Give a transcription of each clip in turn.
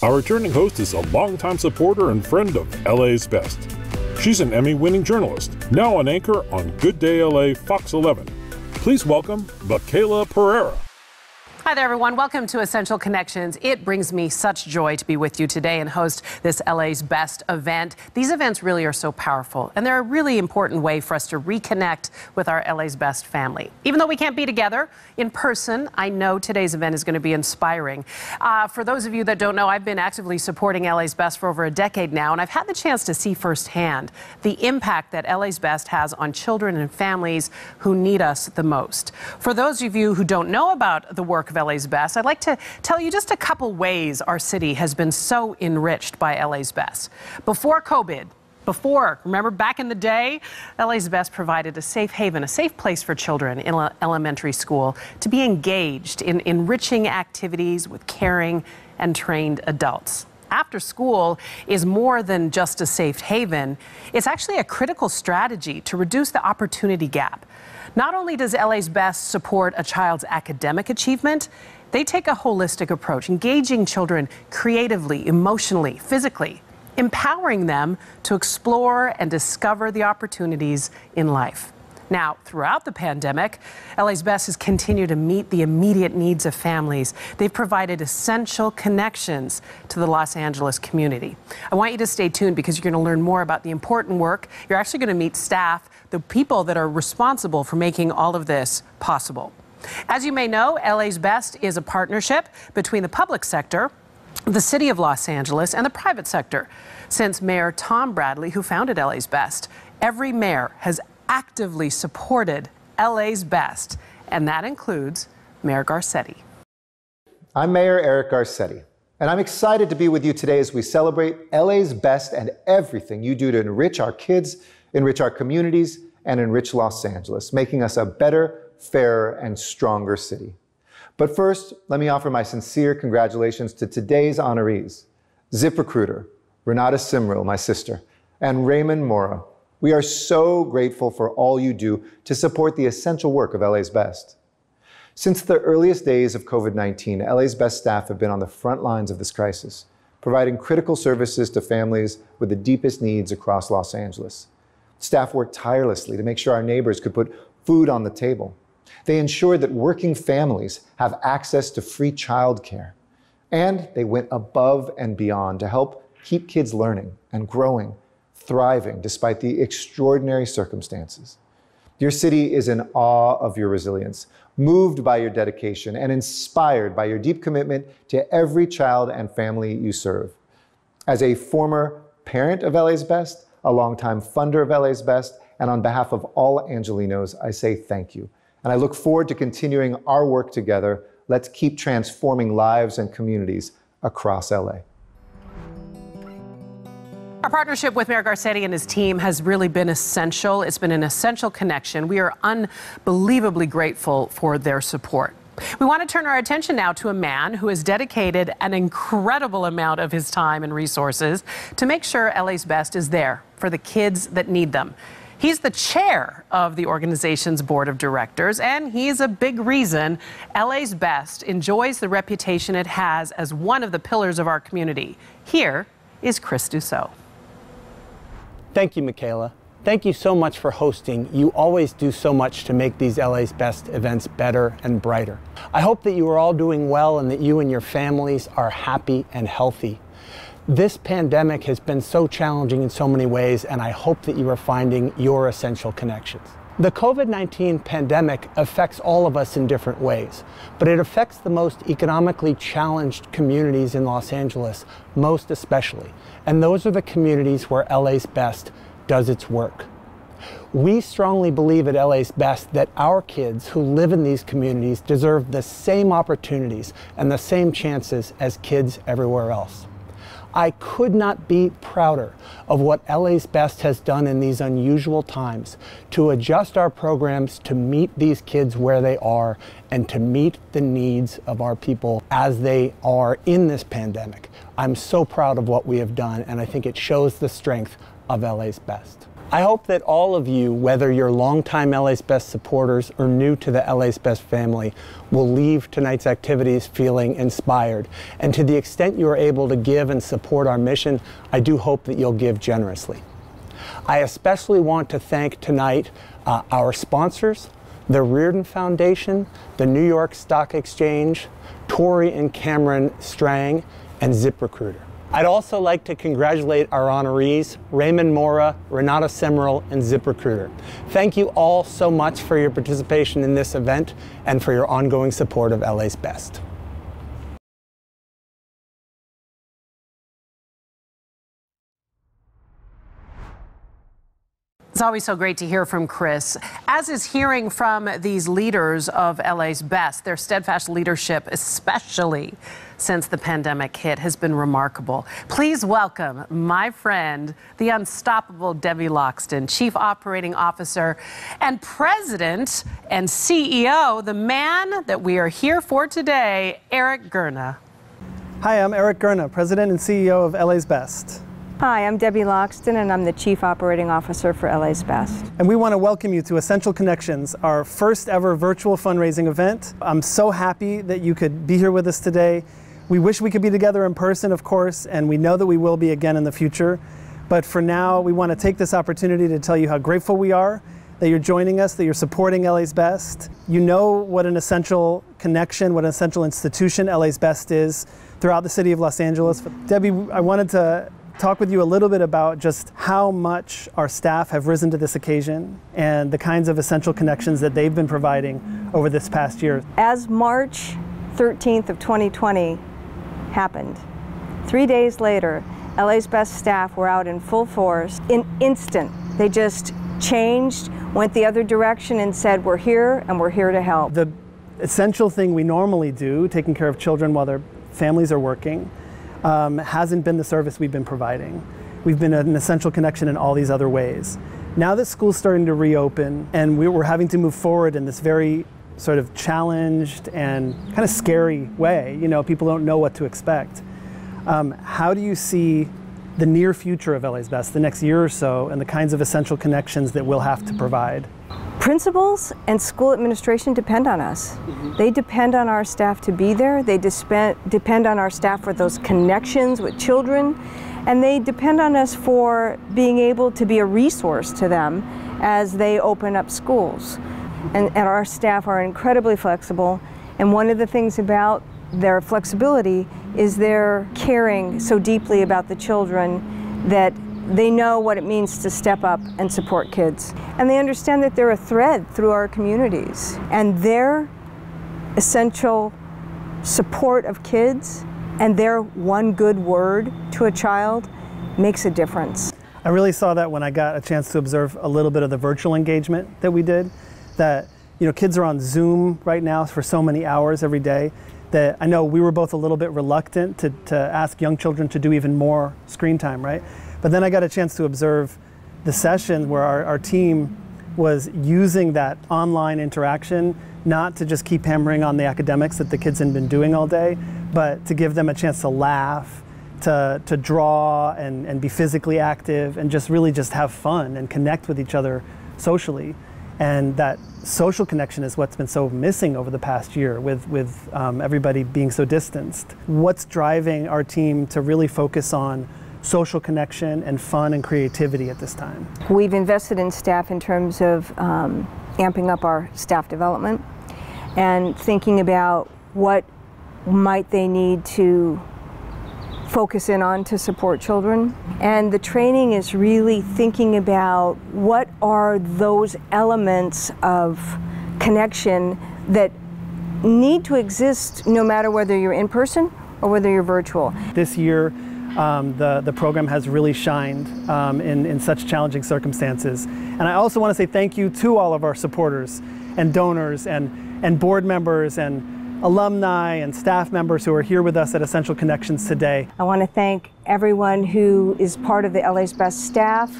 Our returning host is a longtime supporter and friend of LA's Best. She's an Emmy-winning journalist, now an anchor on Good Day LA Fox 11. Please welcome Michaela Pereira. Hi there, everyone. Welcome to Essential Connections. It brings me such joy to be with you today and host this LA's Best event. These events really are so powerful, and they're a really important way for us to reconnect with our LA's Best family. Even though we can't be together in person, I know today's event is going to be inspiring. For those of you that don't know, I've been actively supporting LA's Best for over a decade now, and I've had the chance to see firsthand the impact that LA's Best has on children and families who need us the most. For those of you who don't know about the work of LA's Best, I'd like to tell you just a couple ways our city has been so enriched by LA's Best. Before COVID, remember back in the day, LA's Best provided a safe haven, a safe place for children in elementary school to be engaged in enriching activities with caring and trained adults. After school is more than just a safe haven. It's actually a critical strategy to reduce the opportunity gap. Not only does LA's Best support a child's academic achievement, they take a holistic approach, engaging children creatively, emotionally, physically, empowering them to explore and discover the opportunities in life. Now, throughout the pandemic, LA's Best has continued to meet the immediate needs of families. They've provided essential connections to the Los Angeles community. I want you to stay tuned because you're going to learn more about the important work. You're actually going to meet staff, the people that are responsible for making all of this possible. As you may know, LA's Best is a partnership between the public sector, the city of Los Angeles, and the private sector. Since Mayor Tom Bradley, who founded LA's Best, every mayor has actively supported LA's Best, and that includes Mayor GARCETTI. I'm Mayor Eric GARCETTI, and I'm excited to be with you today as we celebrate LA's Best and everything you do to enrich our kids, enrich our communities, and enrich Los Angeles, making us a better, fairer, and stronger city. But first, let me offer my sincere congratulations to today's honorees: ZipRecruiter, Renata Simril, my sister, and Raymond, Mora. We are so grateful for all you do to support the essential work of LA's Best. Since the earliest days of COVID-19, LA's Best staff have been on the front lines of this crisis, providing critical services to families with the deepest needs across Los Angeles. Staff worked tirelessly to make sure our neighbors could put food on the table. They ensured that working families have access to free childcare. And they went above and beyond to help keep kids learning and growing, thriving despite the extraordinary circumstances. Your city is in awe of your resilience, moved by your dedication, and inspired by your deep commitment to every child and family you serve. As a former parent of LA's Best, a longtime funder of LA's Best, and on behalf of all Angelinos, I say thank you. And I look forward to continuing our work together. Let's keep transforming lives and communities across LA. Our partnership with Mayor GARCETTI and his team has really been essential. It's been an essential connection. We are unbelievably grateful for their support. We want to turn our attention now to a man who has dedicated an incredible amount of his time and resources to make sure LA's Best is there for the kids that need them. He's the chair of the organization's board of directors, and he's a big reason LA's Best enjoys the reputation it has as one of the pillars of our community. Here is Chris Dussault. Thank you, Michaela. Thank you so much for hosting. You always do so much to make these LA's Best events better and brighter. I hope that you are all doing well and that you and your families are happy and healthy. This pandemic has been so challenging in so many ways, and I hope that you are finding your essential connections. The COVID-19 pandemic affects all of us in different ways, but it affects the most economically challenged communities in Los Angeles most especially, and those are the communities where LA's Best does its work. We strongly believe at LA's Best that our kids who live in these communities deserve the same opportunities and the same chances as kids everywhere else. I could not be prouder of what LA's Best has done in these unusual times to adjust our programs to meet these kids where they are and to meet the needs of our people as they are in this pandemic. I'm so proud of what we have done, and I think it shows the strength of LA's Best. I hope that all of you, whether you're longtime LA's Best supporters or new to the LA's Best family, will leave tonight's activities feeling inspired. And to the extent you are able to give and support our mission, I do hope that you'll give generously. I especially want to thank tonight our sponsors, the Reardon Foundation, the New York Stock Exchange, Tori and Cameron Strang, and ZipRecruiter. I'd also like to congratulate our honorees, Raymond, Mora, Renata, Simril, and ZipRecruiter. Thank you all so much for your participation in this event and for your ongoing support of LA's Best. It's always so great to hear from Chris, as is hearing from these leaders of LA's Best. Their steadfast leadership, especially since the pandemic hit, has been remarkable. Please welcome my friend, the unstoppable Debbie Loxton, Chief Operating Officer and President and CEO, the man that we are here for today, Eric Gurna. Hi, I'm Eric Gurna, President and CEO of LA's Best. Hi, I'm Debbie Loxton, and I'm the Chief Operating Officer for LA's Best. And we want to welcome you to Essential Connections, our first ever virtual fundraising event. I'm so happy that you could be here with us today. We wish we could be together in person, of course, and we know that we will be again in the future. But for now, we want to take this opportunity to tell you how grateful we are that you're joining us, that you're supporting LA's Best. You know what an essential connection, what an essential institution LA's Best is throughout the city of Los Angeles. Debbie, I wanted to talk with you a little bit about just how much our staff have risen to this occasion and the kinds of essential connections that they've been providing over this past year. As March 13th of 2020 happened, 3 days later, LA's Best staff were out in full force. In instant, they just changed, went the other direction and said, we're here and we're here to help. The essential thing we normally do, taking care of children while their families are working, hasn't been the service we've been providing. We've been an essential connection in all these other ways. Now that school's starting to reopen and we're having to move forward in this very sort of challenged and kind of scary way, you know, people don't know what to expect. How do you see the near future of LA's Best, the next year or so, and the kinds of essential connections that we'll have to provide? Principals and school administration depend on us. They depend on our staff to be there. They depend on our staff for those connections with children. And they depend on us for being able to be a resource to them as they open up schools. And our staff are incredibly flexible. And one of the things about their flexibility is they're caring so deeply about the children that they know what it means to step up and support kids. And they understand that they're a thread through our communities. And their essential support of kids and their one good word to a child makes a difference. I really saw that when I got a chance to observe a little bit of the virtual engagement that we did. That, you know, kids are on Zoom right now for so many hours every day that I know we were both a little bit reluctant to ask young children to do even more screen time, right? But then I got a chance to observe the session where our team was using that online interaction not to just keep hammering on the academics that the kids had been doing all day, but to give them a chance to laugh, to draw and be physically active and just really just have fun and connect with each other socially. And that social connection is what's been so missing over the past year with everybody being so distanced. What's driving our team to really focus on social connection and fun and creativity at this time? We've invested in staff in terms of amping up our staff development and thinking about what might they need to focus in on to support children. And the training is really thinking about what are those elements of connection that need to exist no matter whether you're in person or whether you're virtual. This year, the program has really shined in such challenging circumstances. And I also want to say thank you to all of our supporters and donors and board members and alumni and staff members who are here with us at Essential Connections today. I want to thank everyone who is part of the LA's Best staff,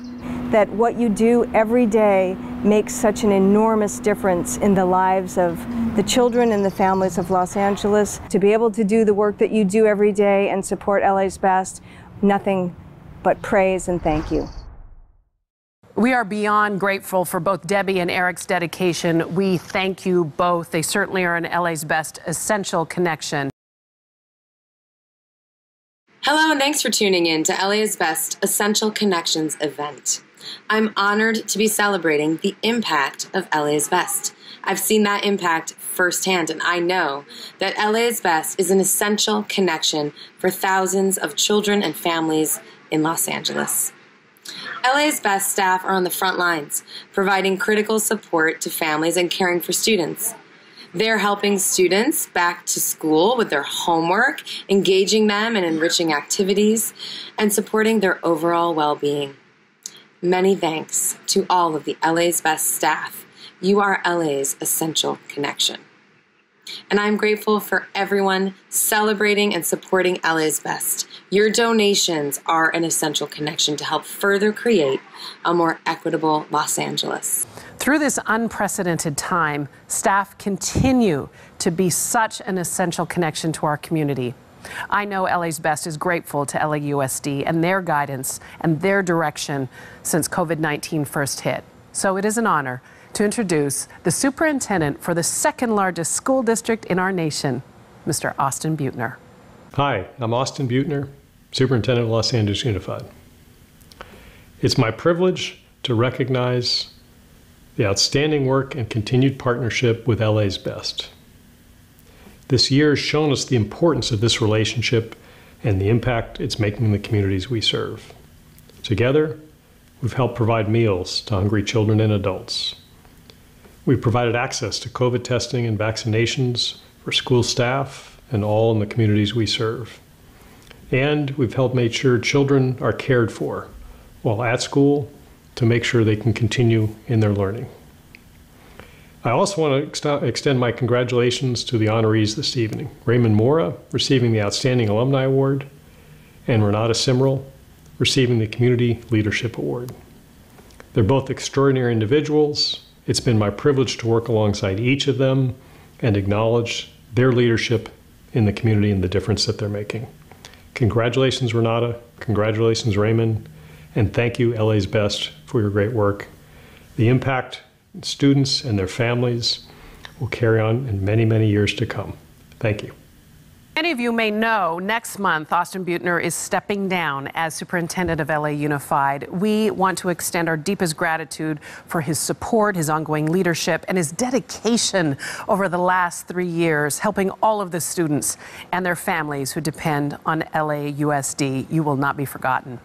that what you do every day makes such an enormous difference in the lives of the children and the families of Los Angeles. To be able to do the work that you do every day and support LA's Best, nothing but praise and thank you. We are beyond grateful for both Debbie and Eric's dedication. We thank you both. They certainly are an LA's Best essential connection. Hello, and thanks for tuning in to LA's Best Essential Connections event. I'm honored to be celebrating the impact of LA's Best. I've seen that impact firsthand, and I know that LA's Best is an essential connection for thousands of children and families in Los Angeles. LA's Best staff are on the front lines, providing critical support to families and caring for students. They're helping students back to school with their homework, engaging them in enriching activities, and supporting their overall well-being. Many thanks to all of the LA's Best staff. You are LA's essential connection. And I'm grateful for everyone celebrating and supporting LA's Best. Your donations are an essential connection to help further create a more equitable Los Angeles. Through this unprecedented time, staff continue to be such an essential connection to our community. I know LA's Best is grateful to LAUSD and their guidance and their direction since COVID-19 first hit. So it is an honor to introduce the superintendent for the second largest school district in our nation, Mr. Austin Buettner. Hi, I'm Austin Buettner, Superintendent of Los Angeles Unified. It's my privilege to recognize the outstanding work and continued partnership with LA's Best. This year has shown us the importance of this relationship and the impact it's making in the communities we serve. Together, we've helped provide meals to hungry children and adults. We've provided access to COVID testing and vaccinations for school staff and all in the communities we serve. And we've helped make sure children are cared for while at school to make sure they can continue in their learning. I also want to extend my congratulations to the honorees this evening. Raymond Mora receiving the Outstanding Alumni Award and Renata Simril receiving the Community Leadership Award. They're both extraordinary individuals. It's been my privilege to work alongside each of them and acknowledge their leadership in the community and the difference that they're making. Congratulations, Renata. Congratulations, Raymond. And thank you, LA's Best, for your great work. The impact students and their families will carry on in many, many years to come. Thank you. Many of you may know next month Austin Buettner is stepping down as superintendent of LA Unified. We want to extend our deepest gratitude for his support, his ongoing leadership, and his dedication over the last 3 years, helping all of the students and their families who depend on LAUSD. You will not be forgotten.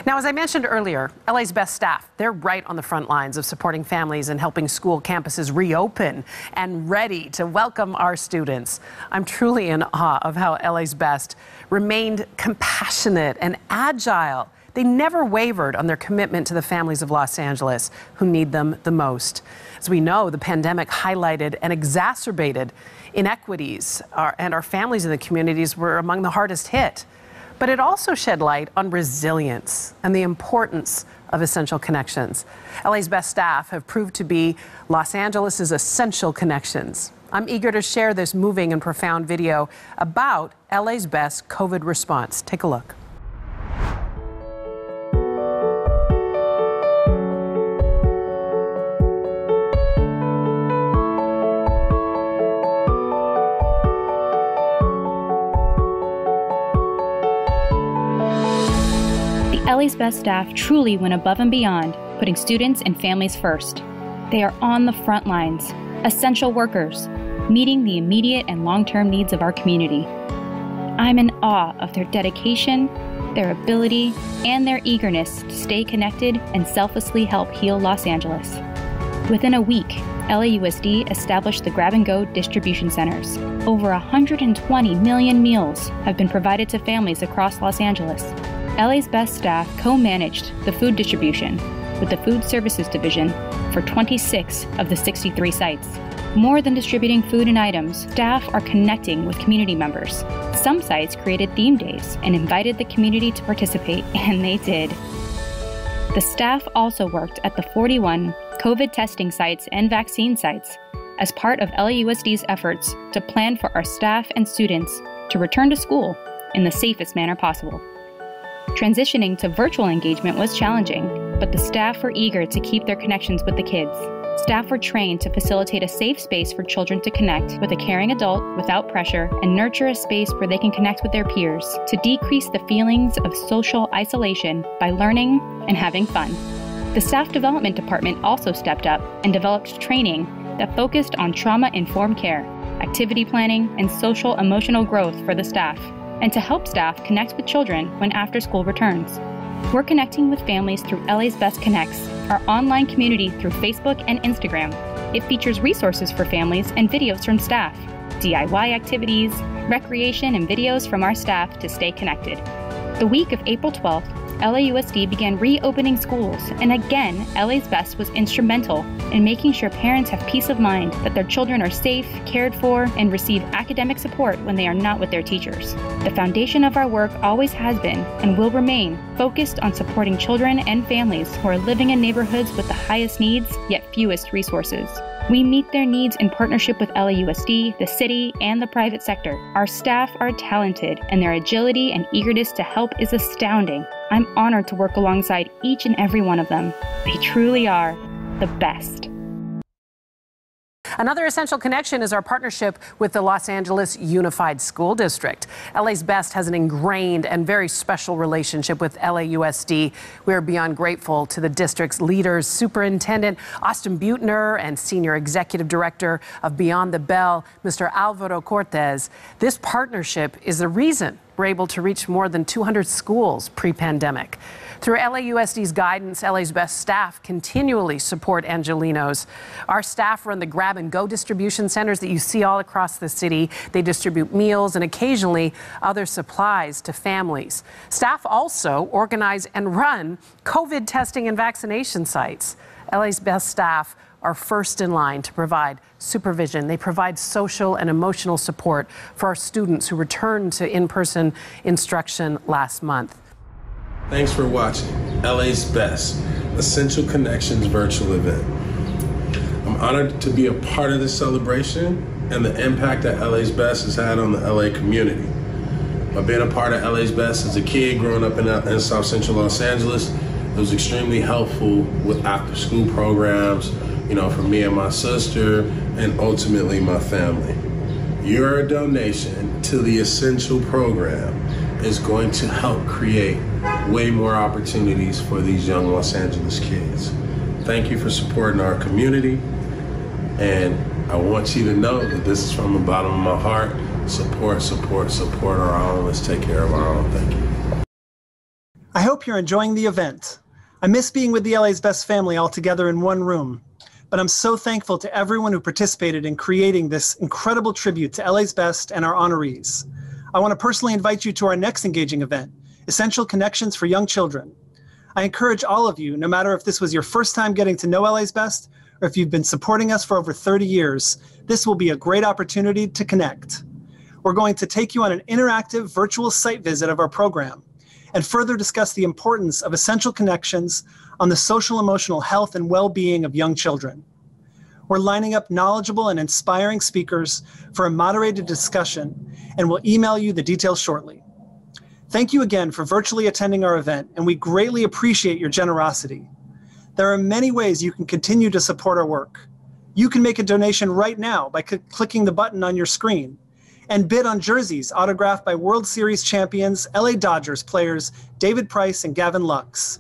Now, as I mentioned earlier, LA's Best staff, they're right on the front lines of supporting families and helping school campuses reopen and ready to welcome our students. I'm truly in awe of how LA's Best remained compassionate and agile. They never wavered on their commitment to the families of Los Angeles who need them the most. As we know, the pandemic highlighted and exacerbated inequities, and our families in the communities were among the hardest hit. But it also shed light on resilience and the importance of essential connections. LA's Best staff have proved to be Los Angeles' essential connections. I'm eager to share this moving and profound video about LA's Best COVID response. Take a look. LA's Best staff truly went above and beyond, putting students and families first. They are on the front lines, essential workers, meeting the immediate and long-term needs of our community. I'm in awe of their dedication, their ability, and their eagerness to stay connected and selflessly help heal Los Angeles. Within a week, LAUSD established the grab-and-go distribution centers. Over 120 million meals have been provided to families across Los Angeles. LA's Best staff co-managed the food distribution with the Food Services Division for 26 of the 63 sites. More than distributing food and items, staff are connecting with community members. Some sites created theme days and invited the community to participate, and they did. The staff also worked at the 41 COVID testing sites and vaccine sites as part of LAUSD's efforts to plan for our staff and students to return to school in the safest manner possible. Transitioning to virtual engagement was challenging, but the staff were eager to keep their connections with the kids. Staff were trained to facilitate a safe space for children to connect with a caring adult without pressure and nurture a space where they can connect with their peers to decrease the feelings of social isolation by learning and having fun. The staff development department also stepped up and developed training that focused on trauma-informed care, activity planning, and social emotional growth for the staff, and to help staff connect with children when after-school returns. We're connecting with families through LA's Best Connects, our online community through Facebook and Instagram. It features resources for families and videos from staff, DIY activities, recreation, and videos from our staff to stay connected. The week of April 12th, LAUSD began reopening schools, and again, LA's Best was instrumental in making sure parents have peace of mind that their children are safe, cared for, and receive academic support when they are not with their teachers. The foundation of our work always has been, and will remain, focused on supporting children and families who are living in neighborhoods with the highest needs, yet fewest resources. We meet their needs in partnership with LAUSD, the city, and the private sector. Our staff are talented, and their agility and eagerness to help is astounding. I'm honored to work alongside each and every one of them. They truly are the best. Another essential connection is our partnership with the Los Angeles Unified School District. LA's Best has an ingrained and very special relationship with LAUSD. We are beyond grateful to the district's leaders, Superintendent Austin Buettner and Senior Executive Director of Beyond the Bell, Mr. Alvaro Cortez. This partnership is the reason we're able to reach more than 200 schools pre-pandemic. Through LAUSD's guidance, LA's Best staff continually support Angelenos. Our staff run the grab-and-go distribution centers that you see all across the city. They distribute meals and occasionally other supplies to families. Staff also organize and run COVID testing and vaccination sites. LA's Best staff are first in line to provide supervision. They provide social and emotional support for our students who returned to in-person instruction last month. Thanks for watching LA's Best Essential Connections virtual event. I'm honored to be a part of this celebration and the impact that LA's Best has had on the LA community. By being a part of LA's Best as a kid growing up in South Central Los Angeles, it was extremely helpful with after-school programs, for me and my sister, and ultimately my family. Your donation to the Essential program is going to help create way more opportunities for these young Los Angeles kids. Thank you for supporting our community, and I want you to know that this is from the bottom of my heart. Support, support, support our own. Let's take care of our own. Thank you. I hope you're enjoying the event. I miss being with the LA's Best family all together in one room, but I'm so thankful to everyone who participated in creating this incredible tribute to LA's Best and our honorees. I want to personally invite you to our next engaging event, Essential Connections for Young Children. I encourage all of you, no matter if this was your first time getting to know LA's Best, or if you've been supporting us for over 30 years, this will be a great opportunity to connect. We're going to take you on an interactive virtual site visit of our program and further discuss the importance of essential connections on the social emotional health and well-being of young children. We're lining up knowledgeable and inspiring speakers for a moderated discussion, and we'll email you the details shortly. Thank you again for virtually attending our event, and we greatly appreciate your generosity. There are many ways you can continue to support our work. You can make a donation right now by clicking the button on your screen and bid on jerseys autographed by World Series champions LA Dodgers players David Price and Gavin Lux.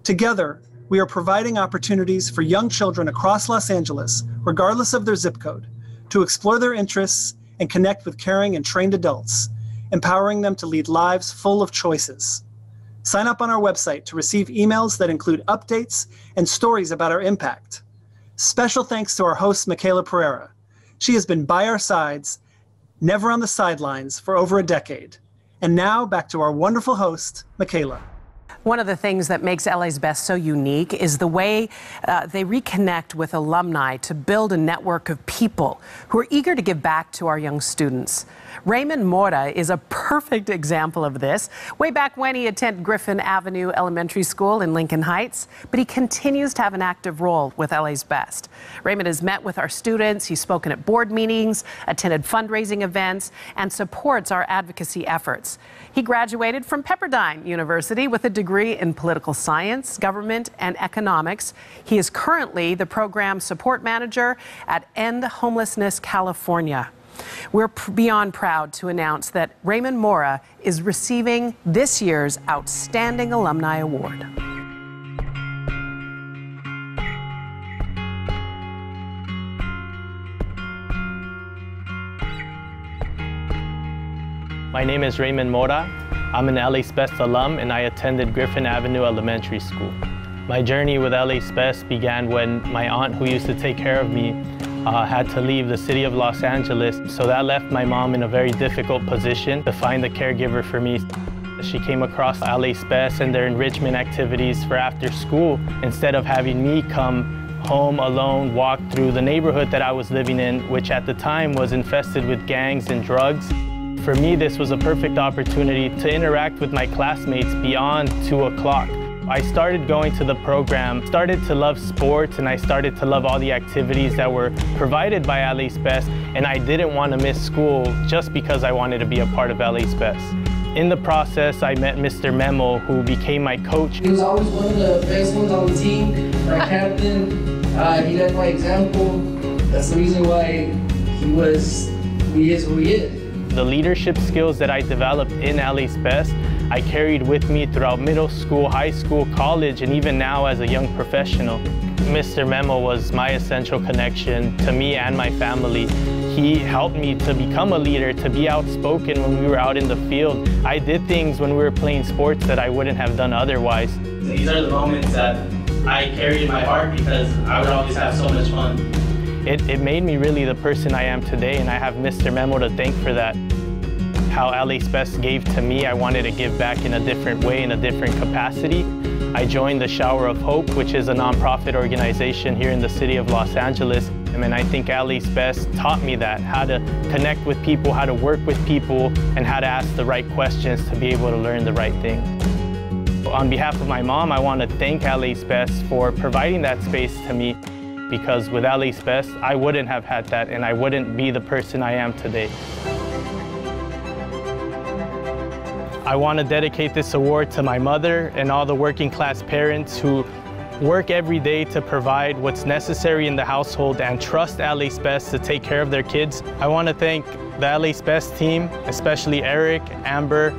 Together, we are providing opportunities for young children across Los Angeles, regardless of their zip code, to explore their interests and connect with caring and trained adults, empowering them to lead lives full of choices. Sign up on our website to receive emails that include updates and stories about our impact. Special thanks to our host, Michaela Pereira. She has been by our sides, never on the sidelines, for over a decade. And now back to our wonderful host, Michaela. One of the things that makes LA's Best so unique is the way they reconnect with alumni to build a network of people who are eager to give back to our young students. Raymond Mora is a perfect example of this. Way back when he attended Griffin Avenue Elementary School in Lincoln Heights, but he continues to have an active role with LA's Best. Raymond has met with our students, he's spoken at board meetings, attended fundraising events, and supports our advocacy efforts. He graduated from Pepperdine University with a degree degree in political science, government, and economics. He is currently the program support manager at End Homelessness California. We're beyond proud to announce that Raymond Mora is receiving this year's Outstanding Alumni Award. My name is Raymond Mora. I'm an LA's Best alum and I attended Griffin Avenue Elementary School. My journey with LA's Best began when my aunt, who used to take care of me, had to leave the city of Los Angeles, so that left my mom in a very difficult position to find a caregiver for me. She came across LA's Best and their enrichment activities for after school. Instead of having me come home alone, walk through the neighborhood that I was living in, which at the time was infested with gangs and drugs. For me, this was a perfect opportunity to interact with my classmates beyond 2 o'clock. I started going to the program, started to love sports, and I started to love all the activities that were provided by LA's Best, and I didn't want to miss school just because I wanted to be a part of LA's Best. In the process, I met Mr. Memo, who became my coach. He was always one of the best ones on the team, my captain. He led by example. That's the reason why he is who he is. The leadership skills that I developed in LA's Best, I carried with me throughout middle school, high school, college, and even now as a young professional. Mr. Memo was my essential connection to me and my family. He helped me to become a leader, to be outspoken when we were out in the field. I did things when we were playing sports that I wouldn't have done otherwise. These are the moments that I carry in my heart because I would always have so much fun. It made me really the person I am today, and I have Mr. Memo to thank for that. How LA's Best gave to me, I wanted to give back in a different way, in a different capacity. I joined the Shower of Hope, which is a nonprofit organization here in the city of Los Angeles. And I think LA's Best taught me that, how to connect with people, how to work with people, and how to ask the right questions to be able to learn the right thing. On behalf of my mom, I want to thank LA's Best for providing that space to me, because with LA's Best, I wouldn't have had that, and I wouldn't be the person I am today. I want to dedicate this award to my mother and all the working class parents who work every day to provide what's necessary in the household and trust LA's Best to take care of their kids. I want to thank the LA's Best team, especially Eric, Amber,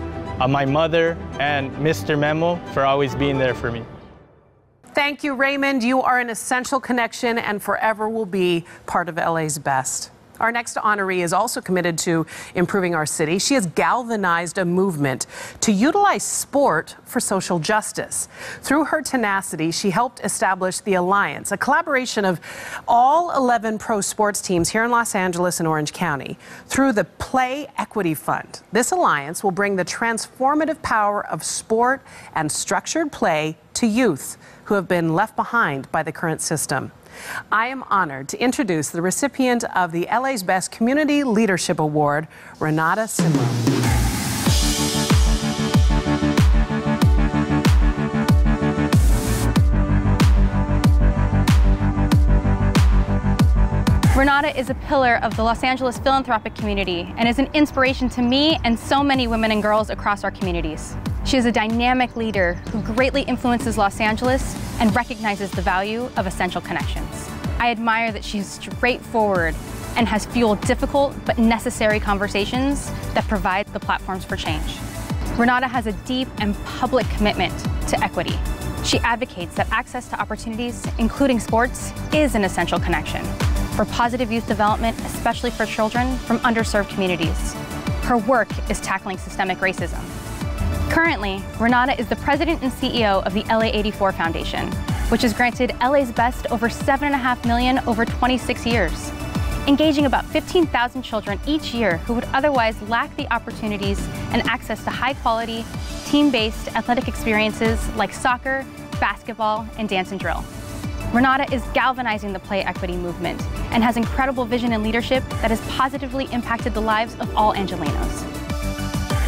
my mother, and Mr. Memo for always being there for me. Thank you, Raymond. You are an essential connection and forever will be part of LA's Best. Our next honoree is also committed to improving our city. She has galvanized a movement to utilize sport for social justice. Through her tenacity, she helped establish the Alliance, a collaboration of all 11 pro sports teams here in Los Angeles and Orange County. Through the Play Equity Fund, this alliance will bring the transformative power of sport and structured play to youth who have been left behind by the current system. I am honored to introduce the recipient of the LA's Best Community Leadership Award, Renata Simril. Renata is a pillar of the Los Angeles philanthropic community and is an inspiration to me and so many women and girls across our communities. She is a dynamic leader who greatly influences Los Angeles and recognizes the value of essential connections. I admire that she is straightforward and has fueled difficult but necessary conversations that provide the platforms for change. Renata has a deep and public commitment to equity. She advocates that access to opportunities, including sports, is an essential connection for positive youth development, especially for children from underserved communities. Her work is tackling systemic racism. Currently, Renata is the president and CEO of the LA84 Foundation, which has granted LA's Best over $7.5 million over 26 years, engaging about 15,000 children each year who would otherwise lack the opportunities and access to high-quality, team-based athletic experiences like soccer, basketball, and dance and drill. Renata is galvanizing the play equity movement and has incredible vision and leadership that has positively impacted the lives of all Angelenos.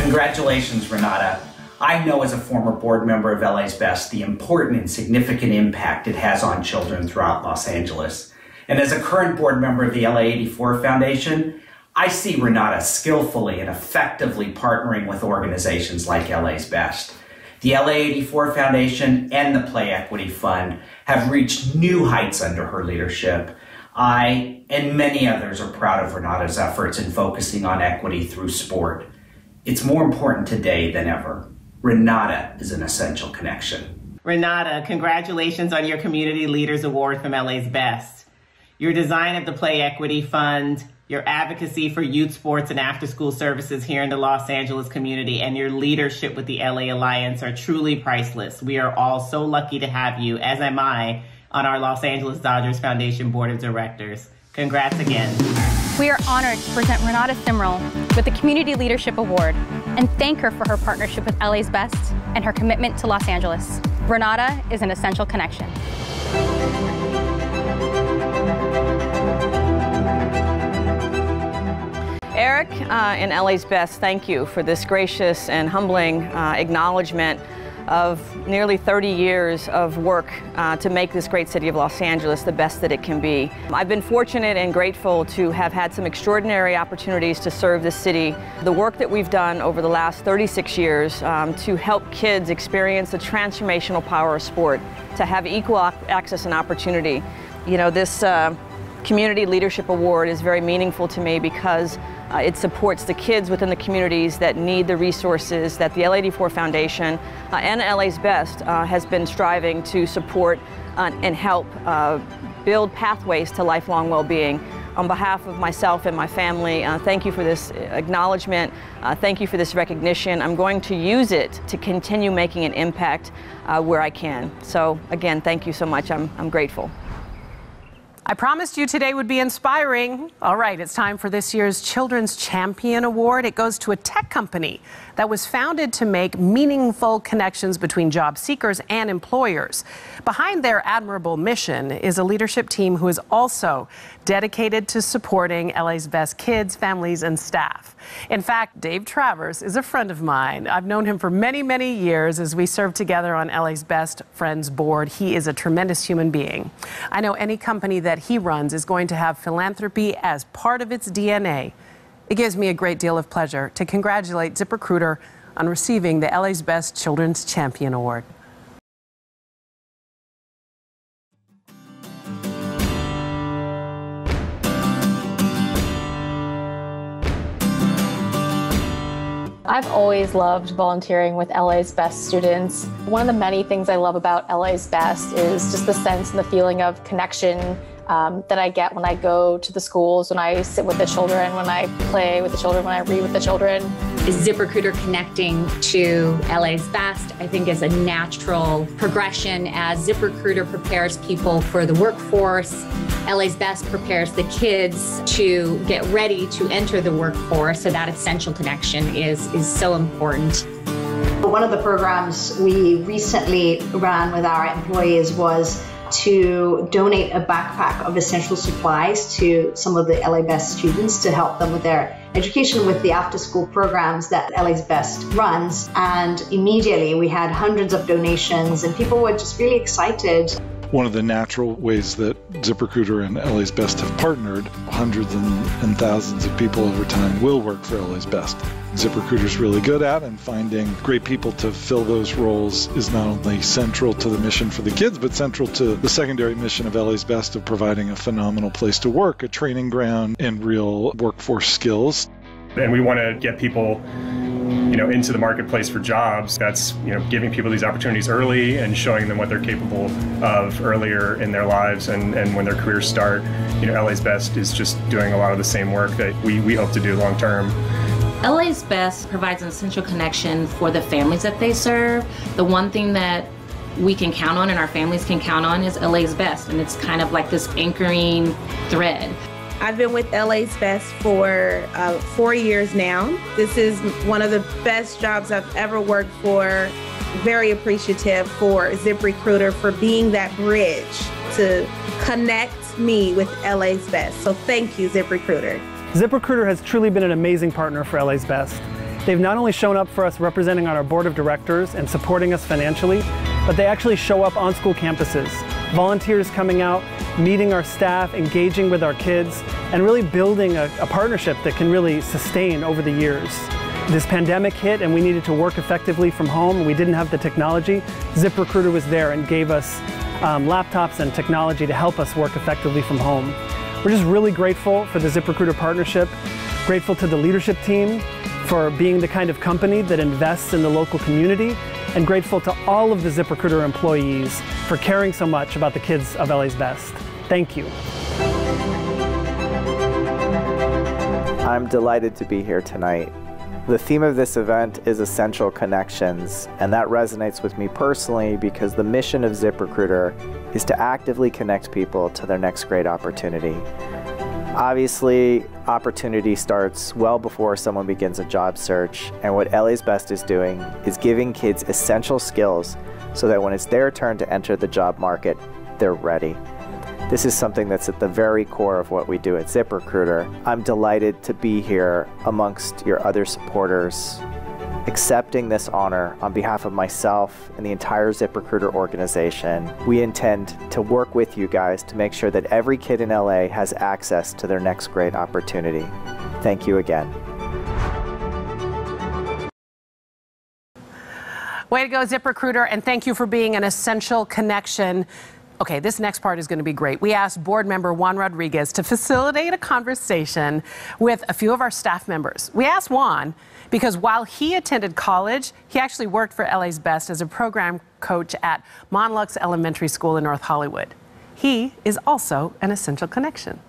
Congratulations, Renata. I know as a former board member of LA's Best the important and significant impact it has on children throughout Los Angeles. And as a current board member of the LA84 Foundation, I see Renata skillfully and effectively partnering with organizations like LA's Best. The LA84 Foundation and the Play Equity Fund have reached new heights under her leadership. I and many others are proud of Renata's efforts in focusing on equity through sport. It's more important today than ever. Renata is an essential connection. Renata, congratulations on your Community Leaders Award from LA's Best. Your design of the Play Equity Fund, your advocacy for youth sports and after-school services here in the Los Angeles community, and your leadership with the LA Alliance are truly priceless. We are all so lucky to have you, as am I, on our Los Angeles Dodgers Foundation Board of Directors. Congrats again. We are honored to present Renata Simril with the Community Leadership Award and thank her for her partnership with LA's Best and her commitment to Los Angeles. Renata is an essential connection. Eric and LA's Best, thank you for this gracious and humbling acknowledgement of nearly 30 years of work to make this great city of Los Angeles the best that it can be. I've been fortunate and grateful to have had some extraordinary opportunities to serve this city. The work that we've done over the last 36 years to help kids experience the transformational power of sport, to have equal access and opportunity. You know, this Community Leadership Award is very meaningful to me because it supports the kids within the communities that need the resources that the LA84 Foundation and LA's Best has been striving to support and help build pathways to lifelong well-being. On behalf of myself and my family, thank you for this acknowledgement. Thank you for this recognition. I'm going to use it to continue making an impact where I can. So again, thank you so much. I'm grateful. I promised you today would be inspiring. All right, it's time for this year's Children's Champion Award. It goes to a tech company that was founded to make meaningful connections between job seekers and employers. Behind their admirable mission is a leadership team who is also dedicated to supporting LA's best kids, families, and staff. In fact, Dave Travers is a friend of mine. I've known him for many, many years as we served together on LA's Best Friends Board. He is a tremendous human being. I know any company that he runs is going to have philanthropy as part of its DNA. It gives me a great deal of pleasure to congratulate ZipRecruiter on receiving the LA's Best Children's Champion Award. I've always loved volunteering with LA's Best students. One of the many things I love about LA's Best is just the sense and the feeling of connection that I get when I go to the schools, when I sit with the children, when I play with the children, when I read with the children. ZipRecruiter connecting to LA's Best, I think, is a natural progression as ZipRecruiter prepares people for the workforce. LA's Best prepares the kids to get ready to enter the workforce, so that essential connection is so important. One of the programs we recently ran with our employees was to donate a backpack of essential supplies to some of the LA Best students to help them with their education with the after-school programs that LA's Best runs. And immediately we had hundreds of donations and people were just really excited. One of the natural ways that ZipRecruiter and LA's Best have partnered, hundreds and thousands of people over time will work for LA's Best. ZipRecruiter's really good at, and finding great people to fill those roles is not only central to the mission for the kids, but central to the secondary mission of LA's Best of providing a phenomenal place to work, a training ground, and real workforce skills. And we want to get people, into the marketplace for jobs. That's, giving people these opportunities early and showing them what they're capable of earlier in their lives and when their careers start. LA's Best is just doing a lot of the same work that we hope to do long term. LA's Best provides an essential connection for the families that they serve. The one thing that we can count on and our families can count on is LA's Best, and it's kind of like this anchoring thread. I've been with LA's Best for 4 years now. This is one of the best jobs I've ever worked for. Very appreciative for ZipRecruiter for being that bridge to connect me with LA's Best. So thank you, ZipRecruiter. ZipRecruiter has truly been an amazing partner for LA's Best. They've not only shown up for us representing on our board of directors and supporting us financially, but they actually show up on school campuses. Volunteers coming out, meeting our staff, engaging with our kids, and really building a partnership that can really sustain over the years. this pandemic hit and we needed to work effectively from home and we didn't have the technology, ZipRecruiter was there and gave us laptops and technology to help us work effectively from home. We're just really grateful for the ZipRecruiter partnership, grateful to the leadership team for being the kind of company that invests in the local community, and grateful to all of the ZipRecruiter employees for caring so much about the kids of LA's Best. Thank you. I'm delighted to be here tonight. The theme of this event is Essential Connections, and that resonates with me personally because the mission of ZipRecruiter is to actively connect people to their next great opportunity. Obviously, opportunity starts well before someone begins a job search, and what LA's Best is doing is giving kids essential skills so that when it's their turn to enter the job market, they're ready. This is something that's at the very core of what we do at ZipRecruiter. I'm delighted to be here amongst your other supporters, accepting this honor on behalf of myself and the entire ZipRecruiter organization. We intend to work with you guys to make sure that every kid in LA has access to their next great opportunity. Thank you again. Way to go, ZipRecruiter, and thank you for being an essential connection. Okay, this next part is going to be great. We asked board member Juan Rodriguez to facilitate a conversation with a few of our staff members. We asked Juan because while he attended college, he actually worked for LA's Best as a program coach at Monlux Elementary School in North Hollywood. He is also an essential connection.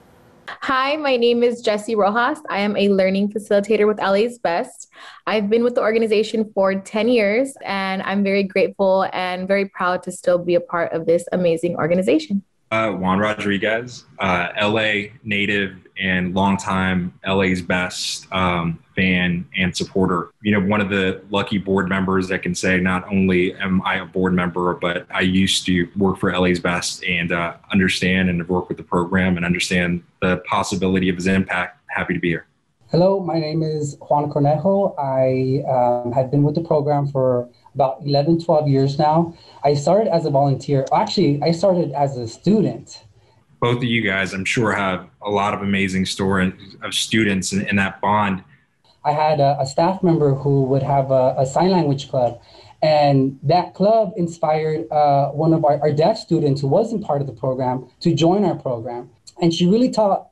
Hi, my name is Jessie Rojas. I am a learning facilitator with LA's Best. I've been with the organization for 10 years, and I'm very grateful and very proud to still be a part of this amazing organization. Juan Rodriguez, LA native and longtime LA's Best fan and supporter. You know, one of the lucky board members that can say not only am I a board member, but I used to work for LA's Best and understand and work with the program and understand the possibility of his impact. Happy to be here. Hello, my name is Juan Cornejo. I have been with the program for about 11, 12 years now. I started as a volunteer. Actually, I started as a student. Both of you guys, I'm sure, have a lot of amazing stories of students in that bond. I had a staff member who would have a sign language club. And that club inspired one of our deaf students who wasn't part of the program to join our program. And she really taught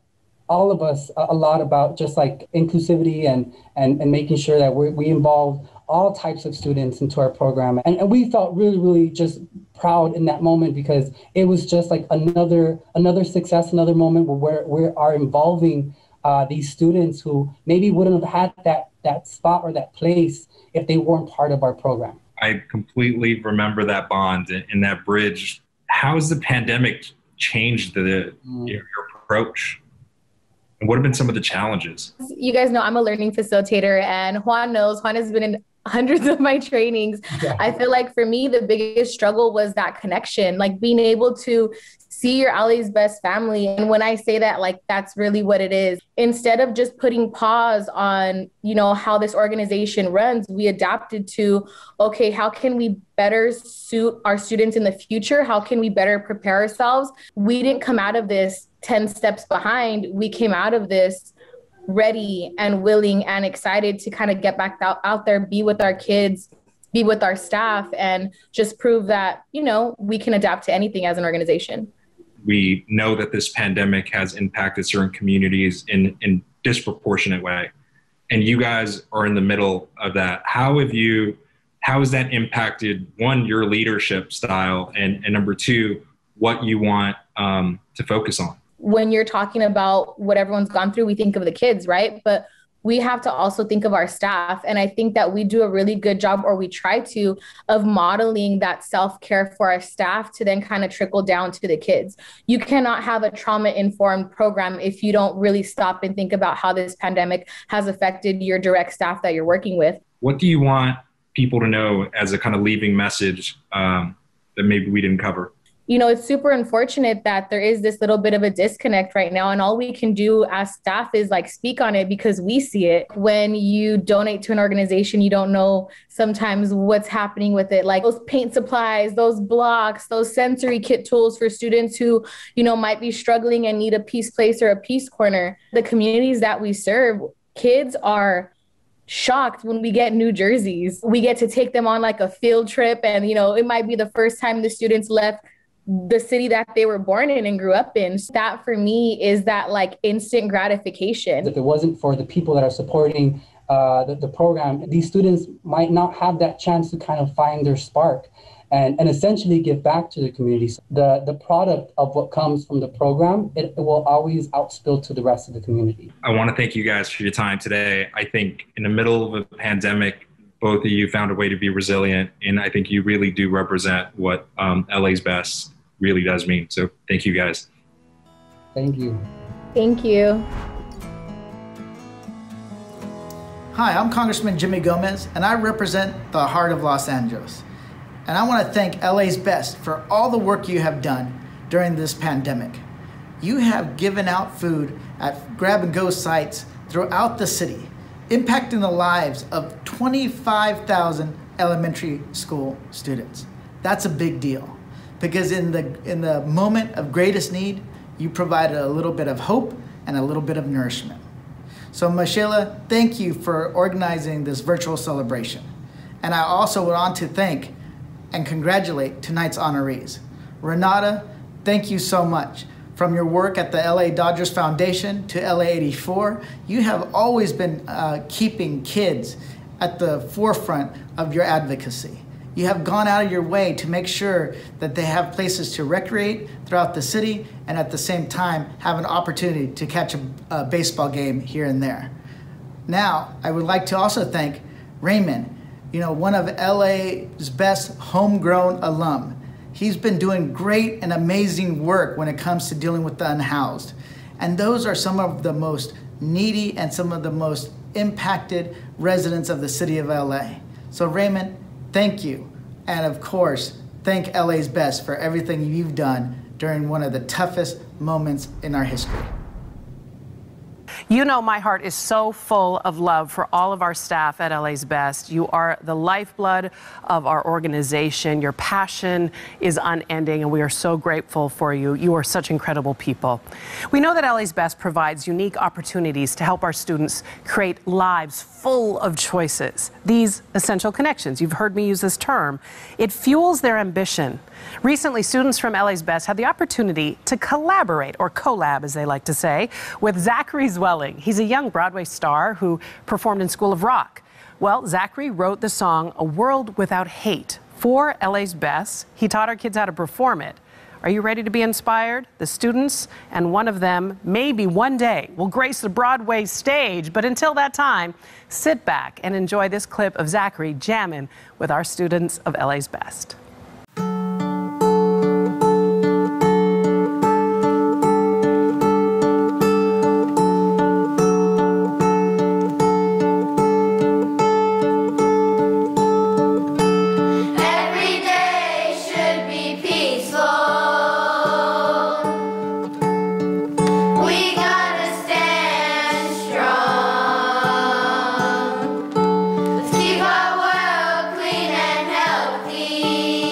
all of us a lot about just like inclusivity and making sure that we involve all types of students into our program. And we felt really, really just proud in that moment because it was just like another success, another moment where we are involving these students who maybe wouldn't have had that spot or that place if they weren't part of our program. I completely remember that bond and that bridge. How has the pandemic changed your approach? And what have been some of the challenges? You guys know I'm a learning facilitator, and Juan knows. Juan has been in hundreds of my trainings. Yeah. I feel like for me, the biggest struggle was that connection, like being able to see your LA's Best family. And when I say that, like, that's really what it is. Instead of just putting pause on, you know, how this organization runs, we adapted to, okay, how can we better suit our students in the future? How can we better prepare ourselves? We didn't come out of this 10 steps behind. We came out of this ready and willing and excited to kind of get back out there, be with our kids, be with our staff, and just prove that, you know, we can adapt to anything as an organization. We know that this pandemic has impacted certain communities in disproportionate way. And you guys are in the middle of that. How has that impacted, one, your leadership style, and number two, what you want to focus on? When you're talking about what everyone's gone through, we think of the kids, right? But we have to also think of our staff. And I think that we do a really good job, or we try to, of modeling that self-care for our staff to then kind of trickle down to the kids. You cannot have a trauma-informed program if you don't really stop and think about how this pandemic has affected your direct staff that you're working with. What do you want people to know as a kind of leaving message that maybe we didn't cover? You know, it's super unfortunate that there is this little bit of a disconnect right now. And all we can do as staff is like speak on it because we see it. When you donate to an organization, you don't know sometimes what's happening with it. Like those paint supplies, those blocks, those sensory kit tools for students who, you know, might be struggling and need a peace place or a peace corner. The communities that we serve, kids are shocked when we get new jerseys. We get to take them on like a field trip, and it might be the first time the students left the city that they were born in and grew up in. So that for me is that like instant gratification. If it wasn't for the people that are supporting the program, these students might not have that chance to kind of find their spark and essentially give back to the community. The product of what comes from the program, it will always outspill to the rest of the community. I want to thank you guys for your time today. I think in the middle of a pandemic, both of you found a way to be resilient, and I think you really do represent what LA's Best really does mean. So thank you guys. Thank you. Thank you. Hi, I'm Congressman Jimmy Gomez, and I represent the heart of Los Angeles. And I want to thank LA's Best for all the work you have done during this pandemic. You have given out food at grab-and-go sites throughout the city, impacting the lives of 25,000 elementary school students. That's a big deal, because in the moment of greatest need, you provided a little bit of hope and a little bit of nourishment. So Michaela, thank you for organizing this virtual celebration. And I also want to thank and congratulate tonight's honorees. Renata, thank you so much. From your work at the LA Dodgers Foundation to LA 84, you have always been keeping kids at the forefront of your advocacy. You have gone out of your way to make sure that they have places to recreate throughout the city and at the same time have an opportunity to catch a baseball game here and there. Now, I would like to also thank Raymond, one of LA's best homegrown alum. He's been doing great and amazing work when it comes to dealing with the unhoused. And those are some of the most needy and some of the most impacted residents of the city of LA. So Raymond, thank you. And of course, thank LA's Best for everything you've done during one of the toughest moments in our history. You know, my heart is so full of love for all of our staff at LA's Best. You are the lifeblood of our organization. Your passion is unending, and we are so grateful for you. You are such incredible people. We know that LA's Best provides unique opportunities to help our students create lives full of choices. These essential connections, you've heard me use this term, it fuels their ambition. Recently, students from LA's Best had the opportunity to collaborate, or collab as they like to say, with Zachary Zwelling. He's a young Broadway star who performed in School of Rock. Well, Zachary wrote the song A World Without Hate for LA's Best. He taught our kids how to perform it. Are you ready to be inspired? The students and one of them, maybe one day, will grace the Broadway stage. But until that time, sit back and enjoy this clip of Zachary jamming with our students of LA's Best. Keep our world clean and healthy.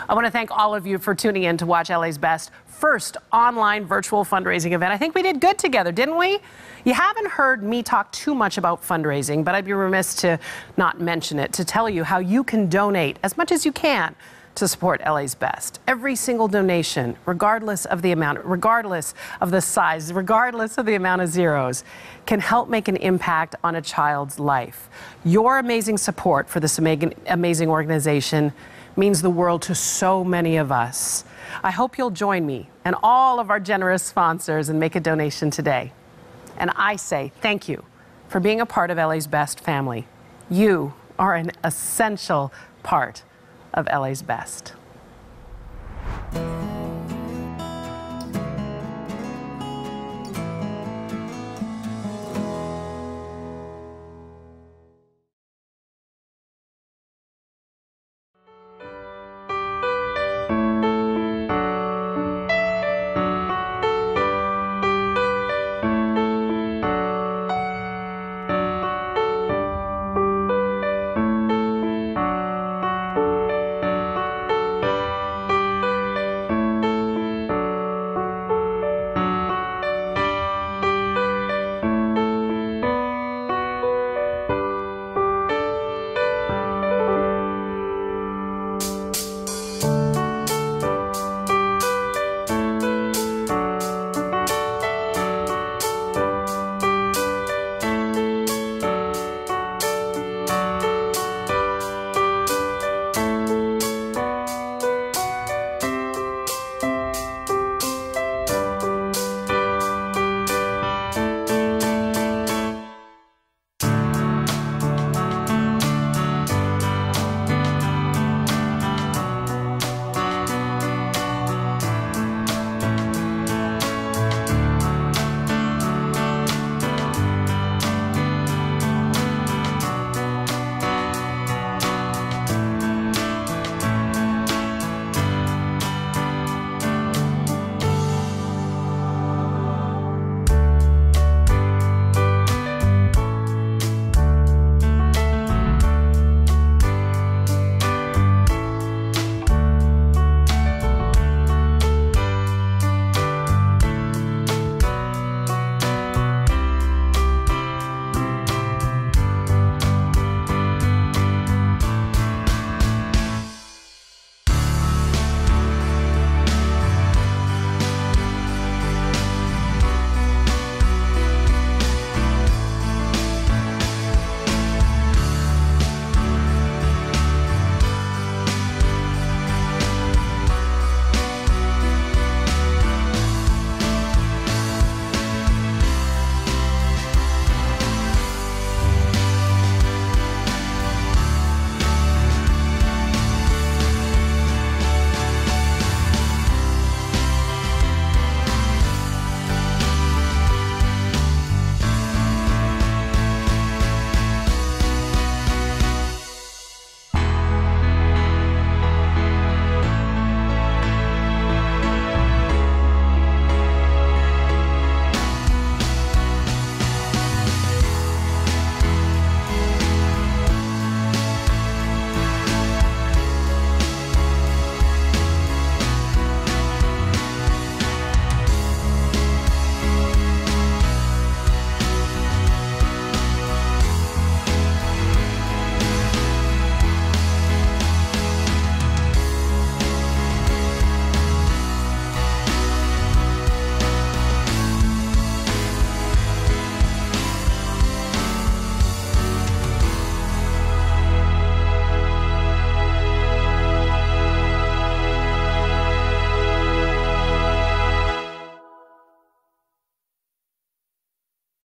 I want to thank all of you for tuning in to watch LA's Best first online virtual fundraising event. I think we did good together, didn't we? You haven't heard me talk too much about fundraising, but I'd be remiss to not mention it, to tell you how you can donate as much as you can to support LA's Best. Every single donation, regardless of the amount, regardless of the size, regardless of the amount of zeros, can help make an impact on a child's life. Your amazing support for this amazing organization means the world to so many of us. I hope you'll join me and all of our generous sponsors and make a donation today. And I say thank you for being a part of LA's Best family. You are an essential part of LA's Best.